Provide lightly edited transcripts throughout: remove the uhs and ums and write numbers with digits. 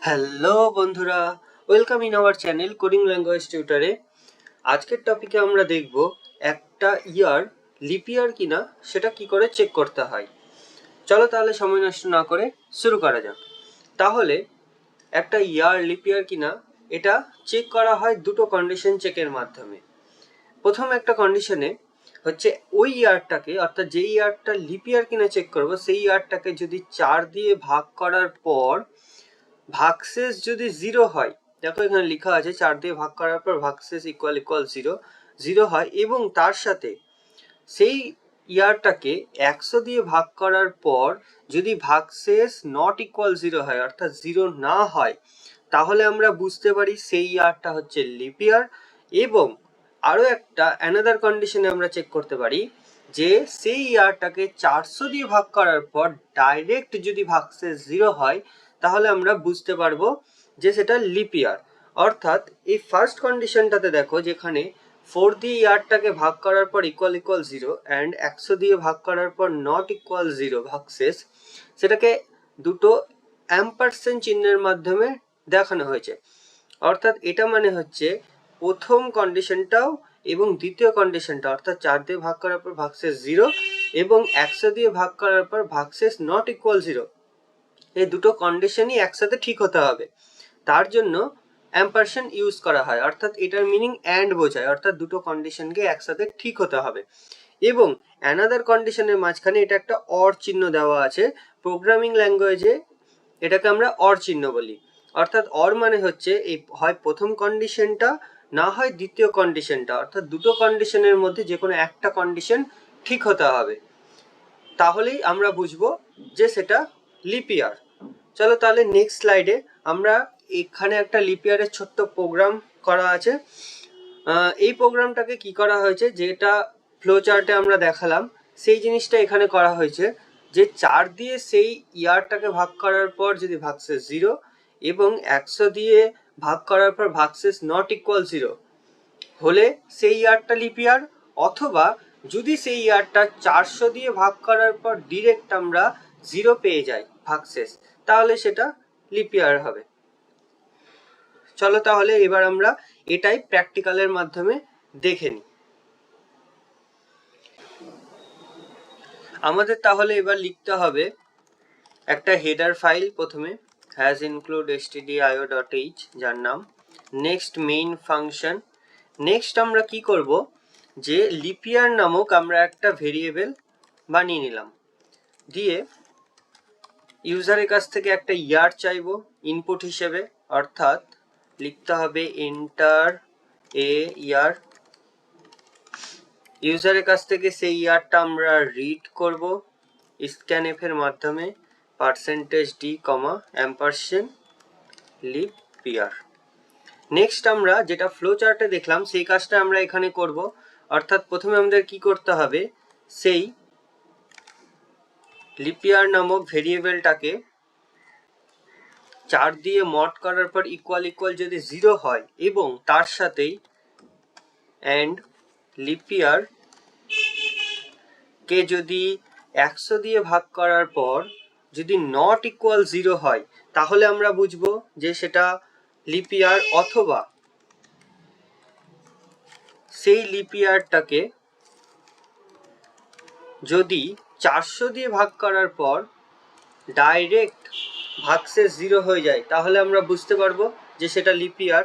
Hello বন্ধুরা, welcome in our channel coding language টিউটরে। আজকের টপিকে আমরা দেখব একটা ইয়ার লিপ ইয়ার কিনা সেটা কি করে চেক করতে হয়। চলো তাহলে সময় নষ্ট না করে শুরু করা যাক। তাহলে একটা ইয়ার লিপ ইয়ার কিনা এটা চেক করা হয় দুটো কন্ডিশন চেকের মাধ্যমে। প্রথম একটা কন্ডিশনে হচ্ছে ওই ইয়ারটাকে, অর্থাৎ যেই ইয়ারটা লিপ ইয়ার কিনা চেক করবো সেই ইয়ারটাকে যদি 4 দিয়ে ভাগ করার পর ভাগশেষ যদি 0 হয়, দেখো এখানে লেখা আছে 4 দিয়ে ভাগ করার পর ভাগশেষ ইকুয়াল 0 হয়, এবং তার সাথে সেই ইয়ারটাকে 100 দিয়ে ভাগ করার পর যদি ভাগশেষ নট ইকুয়াল 0 হয়, অর্থাৎ 0 না হয়, তাহলে আমরা বুঝতে পারি সেই ইয়ারটা হচ্ছে লিপ ইয়ার। এবং আরো একটা অ্যানাদার কন্ডিশনে আমরা চেক করতে পারি যে সেই ইয়ারটাকে 400 দিয়ে ভাগ করার পর ডাইরেক্ট যদি ভাগশেষ 0 হয়, তাহলে আমরা বুঝতে পারবো যে সেটা লিপ ইয়ার। অর্থাৎ এই ফার্স্ট কন্ডিশনটাতে দেখো যেখানে 4 দিয়ে ইয়ারটাকে ভাগ করার পর ইকুয়াল 0 অ্যান্ড 100 দিয়ে ভাগ করার পর নট ইকুয়াল 0 ভাগশেষ, সেটাকে দুটো অ্যাম্পারসেন্ট চিহ্নের মাধ্যমে দেখানো হয়েছে। অর্থাৎ এটা মানে হচ্ছে প্রথম কন্ডিশনটাও এবং দ্বিতীয় কন্ডিশনটা, অর্থাৎ 4 দিয়ে ভাগ করার পর ভাগশেষ 0 এবং 100 দিয়ে ভাগ করার পর ভাগশেষ নট ইকুয়াল 0, এই দুটো কন্ডিশনই একসাথে ঠিক হতে হবে। তার জন্য অ্যাম্পারসেন্ট ইউজ করা হয়, অর্থাৎ এটার মিনিং অ্যান্ড বোঝায়, অর্থাৎ দুটো কন্ডিশনকে একসাথে ঠিক হতে হবে। এবং অ্যানাদার কন্ডিশনের মাঝখানে এটা একটা অর চিহ্ন দেওয়া আছে। প্রোগ্রামিং ল্যাঙ্গুয়েজে এটাকে আমরা অর চিহ্ন বলি। অর্থাৎ অর মানে হচ্ছে এই হয় প্রথম কন্ডিশনটা না হয় দ্বিতীয় কন্ডিশনটা, অর্থাৎ দুটো কন্ডিশনের মধ্যে যে কোনো একটা কন্ডিশন ঠিক হতে হবে, তাহলেই আমরা বুঝবো যে সেটা লিপ ইয়ার। চলো তাহলে নেক্সট স্লাইডে আমরা এখানে একটা লিপ ইয়ারের ছোট্ট প্রোগ্রাম করা আছে। এই প্রোগ্রামটাকে কি করা হয়েছে, যেটা ফ্লো চার্টে আমরা দেখালাম সেই জিনিসটা এখানে করা হয়েছে। যে 4 দিয়ে সেই ইয়ারটাকে ভাগ করার পর যদি ভাগশেষ 0 এবং 100 দিয়ে ভাগ করার পর ভাগশেষ নট ইকুয়াল 0 হলে সেই ইয়ারটা লিপ ইয়ার, অথবা যদি সেই ইয়ারটা 400 দিয়ে ভাগ করার পর ডিরেক্ট আমরা 0 পেয়ে যাই ভাগশেষ, তাহলে সেটা লিপ ইয়ার হবে। চলো তাহলে এবার আমরা এটাই প্র্যাকটিক্যালের মাধ্যমে দেখে নিই। আমাদের তাহলে এবার লিখতে হবে একটা হেডার ফাইল, প্রথমে হ্যাজ ইনক্লুড stdio.h, যার নাম নেক্সট মেইন ফাংশন। নেক্সট আমরা কি করব, যে লিপ ইয়ার নামক আমরা একটা ভেরিয়েবল বানিয়ে নিলাম, দিয়ে ইউজারের কাছ থেকে একটা ইয়ার চাইবো ইনপুট হিসেবে, অর্থাৎ লিখতে হবে এন্টার এ ইয়ার। ইউজারের কাছ থেকে সেই ইয়ারটা আমরা রিড করব স্ক্যানএফ এর মাধ্যমে %d, অ্যাম্পারসেন্ট লিপ ইয়ার। নেক্সট আমরা যেটা ফ্লো চার্টে দেখলাম সেই কাজটা আমরা এখানে করব। অর্থাৎ প্রথমে আমাদের কি করতে হবে, সেই লিপ ইয়ার নামক ভেরিয়েবলটাকে 4 দিয়ে মড করার পর ইকুয়াল যদি 0 হয় এবং তার সাথেই অ্যান্ড লিপ ইয়ার কে যদি 100 দিয়ে ভাগ করার পর যদি নট ইকুয়াল 0 হয়, তাহলে আমরা বুঝবো যে সেটা লিপ ইয়ার, অথবা সেই লিপ ইয়ারটাকে যদি 400 দিয়ে ভাগ করার পর ডাইরেক্ট ভাগশেষ 0 হয়ে যায়, তাহলে আমরা বুঝতে পারবো যে সেটা লিপ ইয়ার।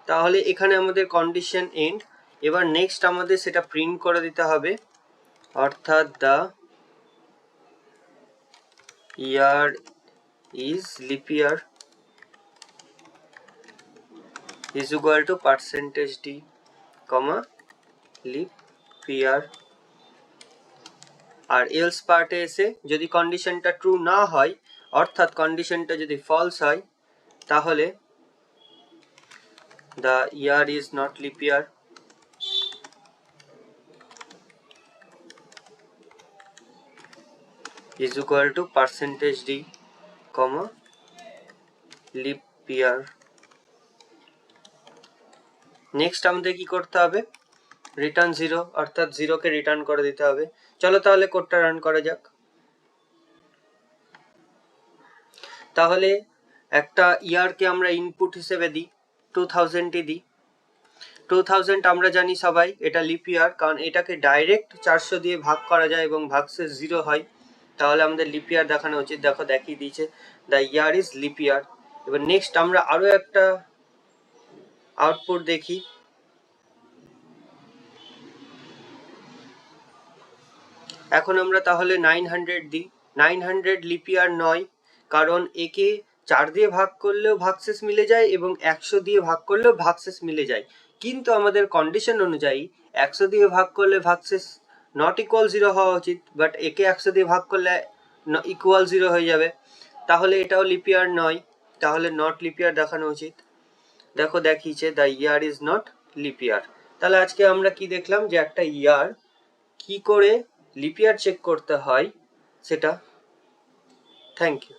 তাহলে এখানে আমাদের কন্ডিশন এন্ড। এবার নেক্সট আমাদের সেটা প্রিন্ট করে দিতে হবে, অর্থাৎ the year is leap year is equal to %d, leap year. আর এলস পার্টে এসে যদি কন্ডিশনটা ট্রু না হয়, অর্থাৎ কন্ডিশনটা যদি ফলস হয়, তাহলে the year is not lip year is equal to %d, leap year. Next আমাদের কি করতে হবে, রিটার্ন 0, অর্থাৎ 0 কে রিটার্ন করে দিতে হবে। চলো তাহলে কোডটা রান করা যাক। তাহলে একটা ইয়ারকে আমরা ইনপুট হিসেবে দিই, 2000ই দিই। 2000 আমরা জানি সবাই এটা লিপ ইয়ার, কারণ এটাকে ডাইরেক্ট 400 দিয়ে ভাগ করা যায় এবং ভাগশেষ 0 হয়, তাহলে আমাদের লিপ ইয়ার দেখানো উচিত। দেখো দেখিয়ে দিয়েছে, দ্য ইয়ার ইজ লিপ ইয়ার। এবার নেক্সট আমরা আরো একটা আউটপুট দেখি। এখন আমরা তাহলে 900 দিই। 900 লিপ ইয়ার নয়, কারণ একে 4 দিয়ে ভাগ করলেও ভাগশেষ মিলে যায় এবং 100 দিয়ে ভাগ করলেও ভাগশেষ মিলে যায়, কিন্তু আমাদের কন্ডিশন অনুযায়ী 100 দিয়ে ভাগ করলে ভাগশেষ নট ইকুয়াল 0 হওয়া উচিত, বাট একে 100 দিয়ে ভাগ করলে ইকুয়াল 0 হয়ে যাবে, তাহলে এটাও লিপ ইয়ার নয়, তাহলে নট লিপ ইয়ার দেখানো উচিত। দেখো দেখিয়েছে the year is not lip ইয়ার। তাহলে আজকে আমরা কি দেখলাম, যে একটা ইয়ার কি করে লিপ ইয়ার চেক করতে হয় সেটা। Thank you.